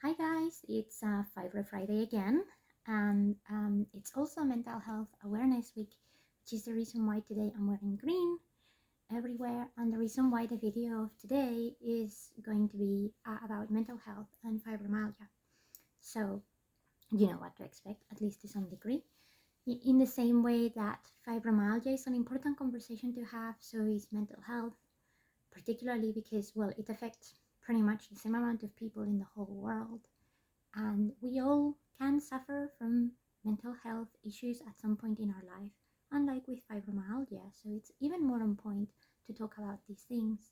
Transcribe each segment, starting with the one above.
Hi guys, it's Fibro Friday again, and it's also Mental Health Awareness Week, which is the reason why today I'm wearing green everywhere, and the reason why the video of today is going to be about mental health and fibromyalgia. So you know what to expect, at least to some degree. In the same way that fibromyalgia is an important conversation to have, so is mental health, particularly because, well, it affects pretty much the same amount of people in the whole world. And we all can suffer from mental health issues at some point in our life, unlike with fibromyalgia. So it's even more on point to talk about these things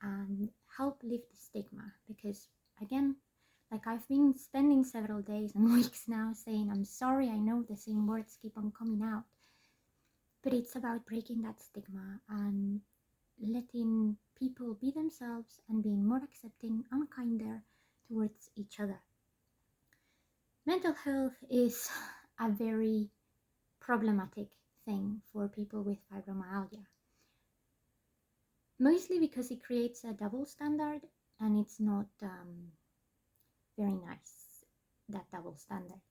and help lift the stigma. Because again, like I've been spending several days and weeks now saying, I'm sorry, I know the same words keep on coming out, but it's about breaking that stigma and letting people be themselves and being more accepting and kinder towards each other. Mental health is a very problematic thing for people with fibromyalgia, mostly because it creates a double standard, and it's not very nice, that double standard.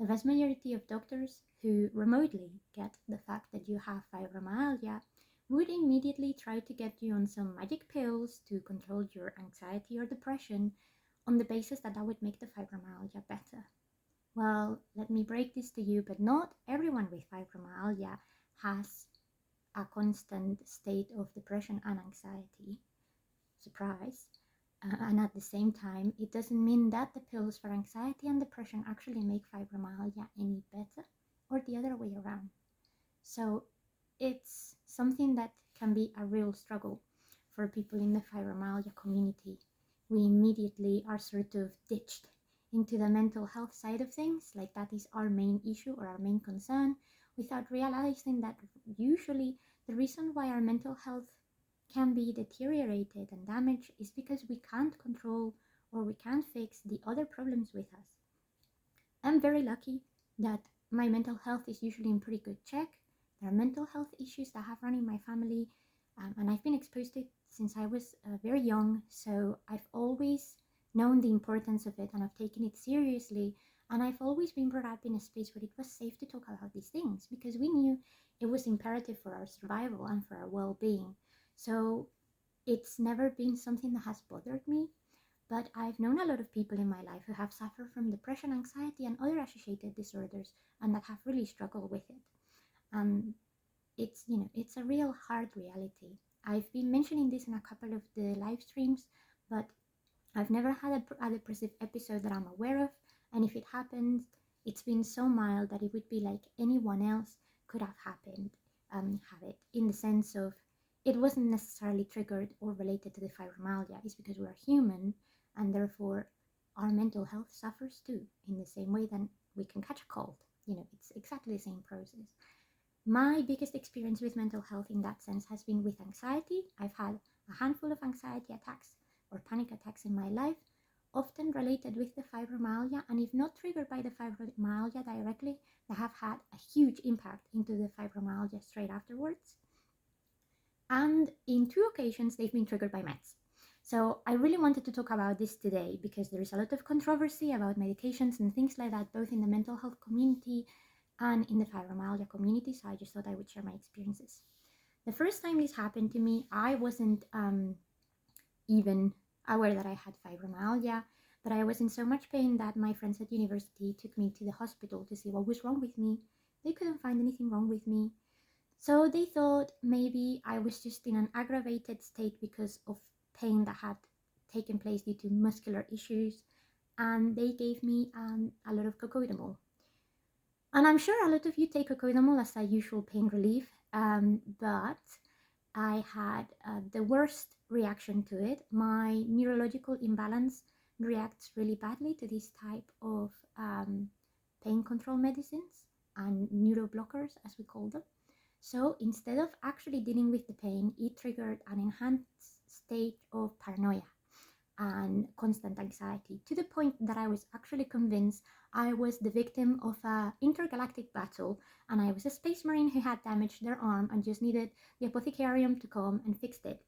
The vast majority of doctors who remotely get the fact that you have fibromyalgia would immediately try to get you on some magic pills to control your anxiety or depression on the basis that that would make the fibromyalgia better. Well, let me break this to you, but not everyone with fibromyalgia has a constant state of depression and anxiety. Surprise. And at the same time, it doesn't mean that the pills for anxiety and depression actually make fibromyalgia any better, or the other way around. So it's something that can be a real struggle for people in the fibromyalgia community. We immediately are sort of ditched into the mental health side of things, like that is our main issue or our main concern, without realizing that usually the reason why our mental health can be deteriorated and damaged is because we can't control or we can't fix the other problems with us. I'm very lucky that my mental health is usually in pretty good check. There are mental health issues that have run in my family, and I've been exposed to it since I was very young, so I've always known the importance of it and I've taken it seriously, and I've always been brought up in a space where it was safe to talk about these things because we knew it was imperative for our survival and for our well-being. So it's never been something that has bothered me, but I've known a lot of people in my life who have suffered from depression, anxiety, and other associated disorders, and that have really struggled with it. And it's a real hard reality. I've been mentioning this in a couple of the live streams, but I've never had a depressive episode that I'm aware of, and if it happens, it's been so mild that it would be like anyone else could have happened, have it, in the sense of it wasn't necessarily triggered or related to the fibromyalgia. It's because we're human, and therefore our mental health suffers too, in the same way that we can catch a cold. It's exactly the same process. My biggest experience with mental health in that sense has been with anxiety. I've had a handful of anxiety attacks or panic attacks in my life, often related with the fibromyalgia, and if not triggered by the fibromyalgia directly, they have had a huge impact into the fibromyalgia straight afterwards. And in 2 occasions, they've been triggered by meds. So I really wanted to talk about this today because there is a lot of controversy about medications and things like that, both in the mental health community and in the fibromyalgia community. So I just thought I would share my experiences. The first time this happened to me, I wasn't even aware that I had fibromyalgia, but I was in so much pain that my friends at university took me to the hospital to see what was wrong with me. They couldn't find anything wrong with me. So they thought maybe I was just in an aggravated state because of pain that had taken place due to muscular issues, and they gave me a lot of cocodamol. And I'm sure a lot of you take cocodamol as a usual pain relief, but I had the worst reaction to it. My neurological imbalance reacts really badly to this type of pain control medicines and neuroblockers, as we call them. So instead of actually dealing with the pain, it triggered an enhanced state of paranoia and constant anxiety, to the point that I was actually convinced I was the victim of an intergalactic battle, and I was a space marine who had damaged their arm and just needed the apothecarium to come and fix it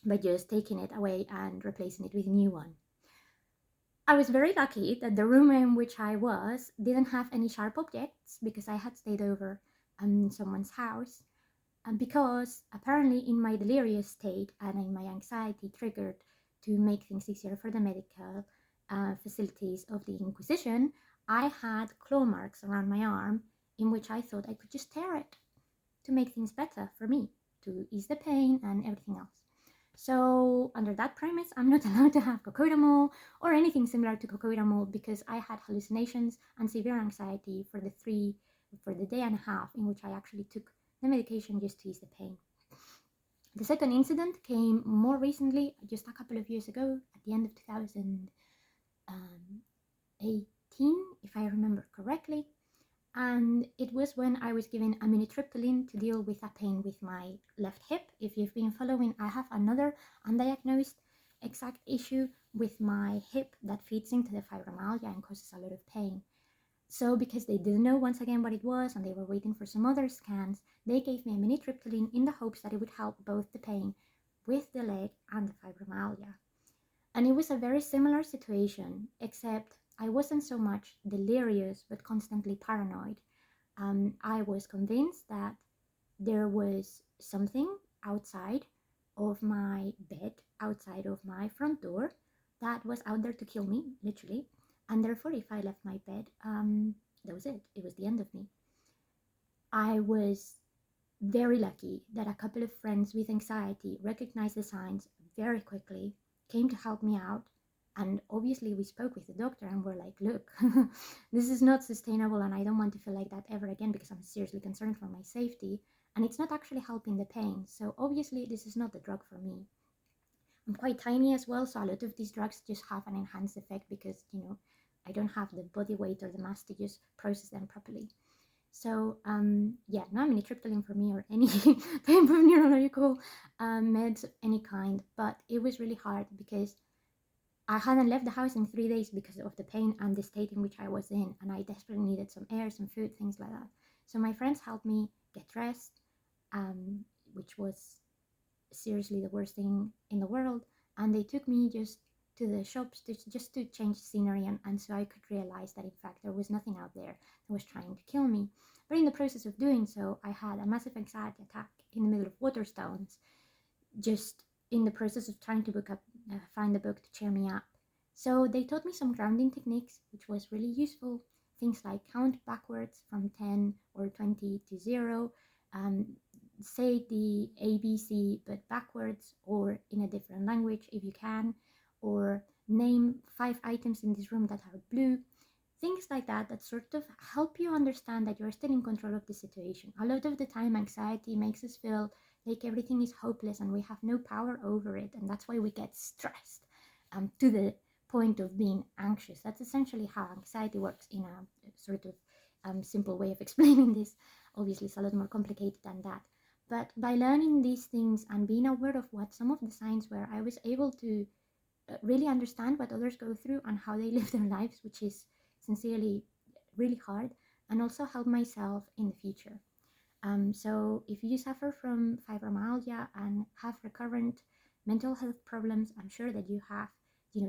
by just taking it away and replacing it with a new one. I was very lucky that the room in which I was didn't have any sharp objects because I had stayed over someone's house. And because apparently in my delirious state and in my anxiety triggered to make things easier for the medical facilities of the Inquisition, I had claw marks around my arm in which I thought I could just tear it to make things better for me, to ease the pain and everything else. So under that premise, I'm not allowed to have cocodamol or anything similar to cocodamol because I had hallucinations and severe anxiety for the day and a half in which I actually took the medication just to ease the pain. The second incident came more recently, just a couple of years ago, at the end of 2018, if I remember correctly. And it was when I was given amitriptyline to deal with a pain with my left hip. If you've been following, I have another undiagnosed exact issue with my hip that feeds into the fibromyalgia and causes a lot of pain. So because they didn't know once again what it was and they were waiting for some other scans, they gave me amitriptyline in the hopes that it would help both the pain with the leg and the fibromyalgia. And it was a very similar situation, except I wasn't so much delirious but constantly paranoid. I was convinced that there was something outside of my bed, outside of my front door, that was out there to kill me, literally. And therefore, if I left my bed, that was it. It was the end of me. I was very lucky that a couple of friends with anxiety recognized the signs very quickly, came to help me out, and obviously we spoke with the doctor and we're like, look, this is not sustainable and I don't want to feel like that ever again because I'm seriously concerned for my safety and it's not actually helping the pain. So obviously this is not the drug for me. I'm quite tiny as well, so a lot of these drugs just have an enhanced effect because, I don't have the body weight or the mass to just process them properly. So yeah, no amitriptyline for me or any type of neurological meds of any kind, but it was really hard because I hadn't left the house in 3 days because of the pain and the state in which I was in, and I desperately needed some air, some food, things like that. So my friends helped me get dressed, which was seriously the worst thing in the world, and they took me just to the shops just to change scenery, and so I could realize that in fact there was nothing out there that was trying to kill me. But in the process of doing so, I had a massive anxiety attack in the middle of Waterstones, just in the process of trying to find a book to cheer me up. So they taught me some grounding techniques, which was really useful. Things like count backwards from 10 or 20 to 0, um, say the ABC but backwards or in a different language if you can, or name 5 items in this room that are blue. Things like that sort of help you understand that you're still in control of the situation. A lot of the time, anxiety makes us feel like everything is hopeless and we have no power over it, and that's why we get stressed to the point of being anxious. That's essentially how anxiety works in a sort of simple way of explaining this. Obviously, it's a lot more complicated than that. But by learning these things and being aware of what some of the signs were, I was able to really understand what others go through and how they live their lives, which is sincerely really hard, and also help myself in the future. So if you suffer from fibromyalgia and have recurrent mental health problems, I'm sure that you have,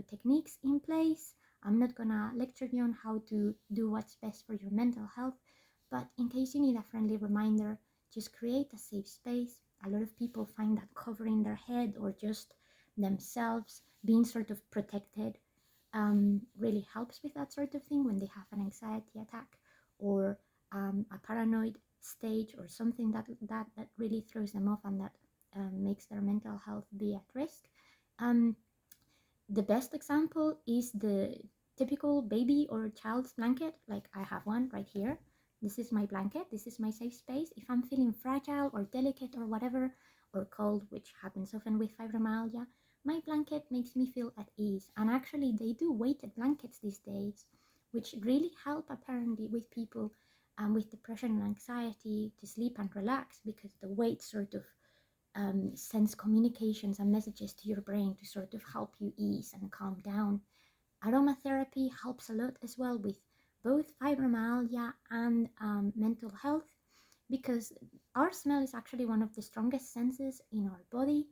techniques in place. I'm not gonna lecture you on how to do what's best for your mental health, but in case you need a friendly reminder, just create a safe space. A lot of people find that covering their head or just themselves being sort of protected really helps with that sort of thing when they have an anxiety attack or a paranoid stage or something that really throws them off and that makes their mental health be at risk. The best example is the typical baby or child's blanket. Like I have one right here. This is my blanket. This is my safe space. If I'm feeling fragile or delicate or whatever, or cold, which happens often with fibromyalgia, my blanket makes me feel at ease. And actually, they do weighted blankets these days, which really help apparently with people with depression and anxiety to sleep and relax because the weight sort of sends communications and messages to your brain to sort of help you ease and calm down. Aromatherapy helps a lot as well with both fibromyalgia and mental health because our smell is actually one of the strongest senses in our body.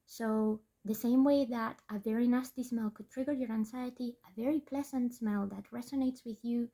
So The same way that a very nasty smell could trigger your anxiety, a very pleasant smell that resonates with you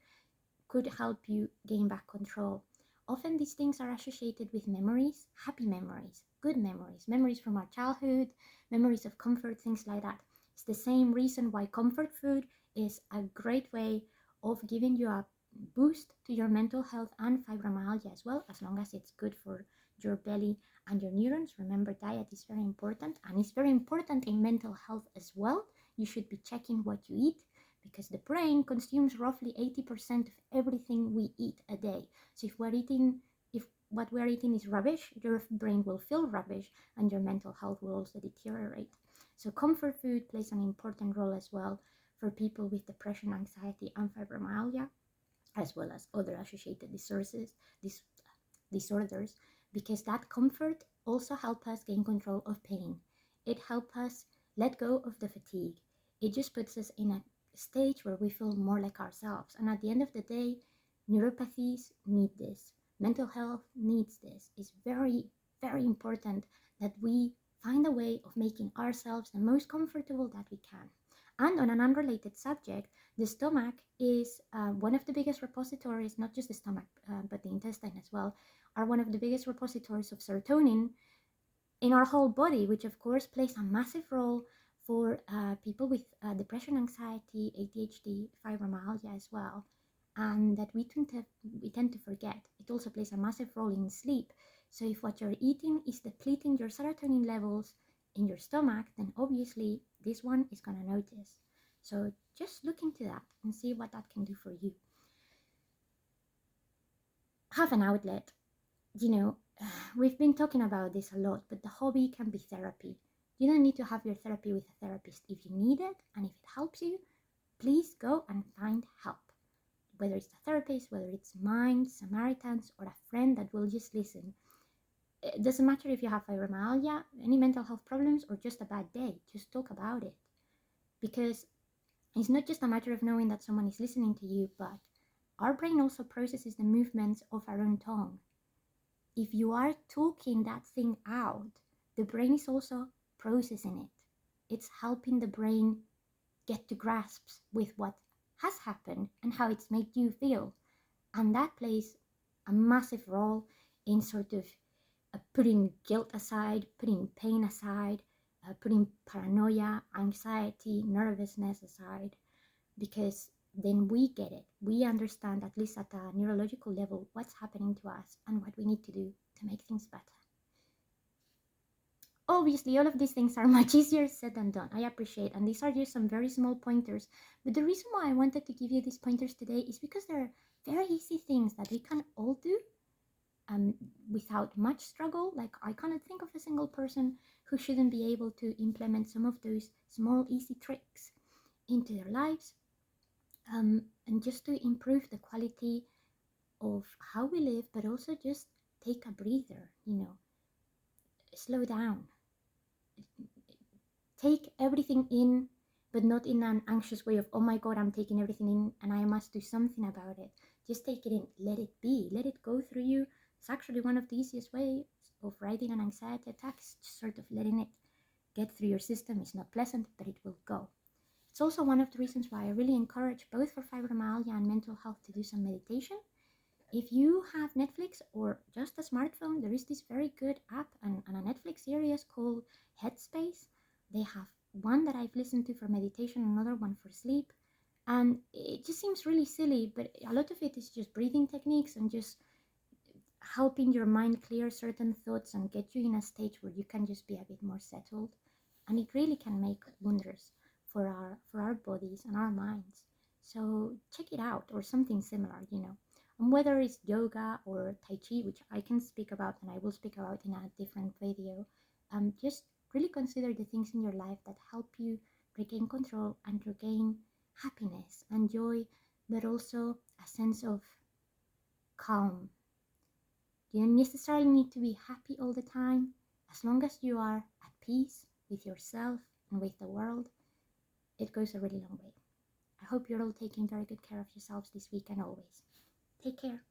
could help you gain back control. Often these things are associated with memories, happy memories, good memories, memories from our childhood, memories of comfort, things like that. It's the same reason why comfort food is a great way of giving you a boost to your mental health and fibromyalgia as well, as long as it's good for your belly and your neurons. Remember, diet is very important, and it's very important in mental health as well. You should be checking what you eat, because the brain consumes roughly 80% of everything we eat a day. So if what we're eating is rubbish, your brain will feel rubbish and your mental health will also deteriorate. So comfort food plays an important role as well for people with depression, anxiety, and fibromyalgia, as well as other associated disorders, because that comfort also helps us gain control of pain. It helps us let go of the fatigue. It just puts us in a stage where we feel more like ourselves. And at the end of the day, neuropathies need this. Mental health needs this. It's very, very important that we find a way of making ourselves the most comfortable that we can. And on an unrelated subject, the stomach is one of the biggest repositories, not just the stomach, but the intestine as well, are one of the biggest repositories of serotonin in our whole body, which of course plays a massive role for people with depression, anxiety, ADHD, fibromyalgia as well, and that we tend to forget. It also plays a massive role in sleep. So if what you're eating is depleting your serotonin levels in your stomach, then obviously this one is going to notice. So just look into that and see what that can do for you. Have an outlet. We've been talking about this a lot, but the hobby can be therapy. You don't need to have your therapy with a therapist. If you need it and if it helps you, please go and find help. Whether it's a therapist, whether it's Mind, Samaritans, or a friend that will just listen. It doesn't matter if you have fibromyalgia, any mental health problems, or just a bad day. Just talk about it. Because it's not just a matter of knowing that someone is listening to you, but our brain also processes the movements of our own tongue. If you are talking that thing out, the brain is also processing it. It's helping the brain get to grasps with what has happened and how it's made you feel. And that plays a massive role in sort of putting guilt aside, putting pain aside, putting paranoia, anxiety, nervousness aside, because then we get it. We understand, at least at a neurological level, what's happening to us and what we need to do to make things better. Obviously, all of these things are much easier said than done. I appreciate, and these are just some very small pointers. But the reason why I wanted to give you these pointers today is because they're very easy things that we can all do without much struggle. Like, I cannot think of a single person who shouldn't be able to implement some of those small, easy tricks into their lives. And just to improve the quality of how we live, but also just take a breather, slow down. Take everything in, but not in an anxious way of, oh my God, I'm taking everything in and I must do something about it. Just take it in, let it be, let it go through you. It's actually one of the easiest ways of riding an anxiety attack, is just sort of letting it get through your system. It's not pleasant, but it will go. It's also one of the reasons why I really encourage both for fibromyalgia and mental health to do some meditation. If you have Netflix or just a smartphone, there is this very good app and a Netflix series called Headspace. They have one that I've listened to for meditation, another one for sleep. And it just seems really silly, but a lot of it is just breathing techniques and just helping your mind clear certain thoughts and get you in a stage where you can just be a bit more settled. And it really can make wonders for our bodies and our minds. So check it out, or something similar, And whether it's yoga or Tai Chi, which I can speak about and I will speak about in a different video, just really consider the things in your life that help you regain control and regain happiness and joy, but also a sense of calm. You don't necessarily need to be happy all the time. As long as you are at peace with yourself and with the world, it goes a really long way. I hope you're all taking very good care of yourselves this week and always. Take care.